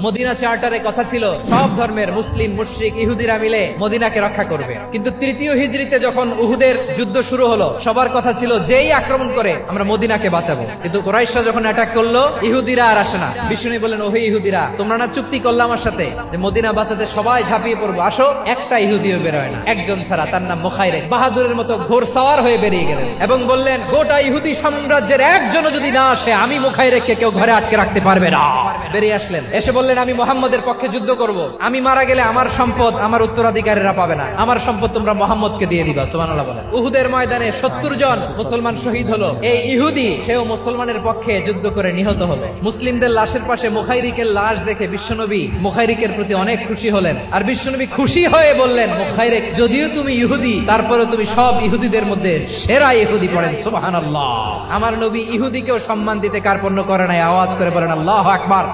Medina চার্টারে কথা ছিল সব ধর্মের মুসলিম, মুশরিক, ইহুদিরা মিলে মদিনাকে রক্ষা করবে। কিন্তু তৃতীয় হিজরিতে যখন উহুদের যুদ্ধ শুরু হলো, সবার কথা ছিল যেই আক্রমণ করে আমরা মদিনাকে বাঁচাবো। কিন্তু কুরাইশরা যখন অ্যাটাক করলো, ইহুদিরা আর আসে না। বিষ্ণু বললেন, ওহে ইহুদিরা, তোমরা না চুক্তি করলে আমার সাথে যে মদিনা বাঁচাতে সবাই ঝাঁপিয়ে পড়বো, আসো। একটা ইহুদিও বেরোয় না, একজন ছাড়া, তার নাম মুখাইরেক। বাহাদুরের মতো ঘোড়সাওয়ার হয়ে বেরিয়ে গেলেন এবং বললেন, গোটা ইহুদি সাম্রাজ্যের একজনও যদি না আসে, আমি মুখাইরেককে কেউ ঘরে আটকে রাখতে পারবে না। বেরিয়ে আসলেন, এসে বললেন, আমি মুহাম্মদের পক্ষে যুদ্ধ করব। আমি মারা গেলে আমার সম্পদ আমার উত্তরাধিকারীরা পাবে না, আমার সম্পদ তোমরা মুহাম্মদকে দিয়ে দিবা। সুবহানাল্লাহ বলেন। উহুদের ময়দানে 70 জন মুসলমান শহীদ হলো। এই ইহুদি, সেও মুসলমানের পক্ষে যুদ্ধ করে নিহত হলো। মুসলিমদের লাশের পাশে মুখাইরিকের লাশ দেখে বিশ্বনবী মুখাইরিকের প্রতি অনেক খুশি হলেন। আর বিশ্বনবী খুশি হয়ে বললেন, মুখাইরিক, যদিও তুমি ইহুদি, তারপরেও তুমি সব ইহুদিদের মধ্যে সেরা ইহুদি। পড়েন সুবহানাল্লাহ। আমার নবী ইহুদিকেও সম্মান দিতে কার্পণ্য করে নাই। আওয়াজ করে বলেন আল্লাহু আকবার।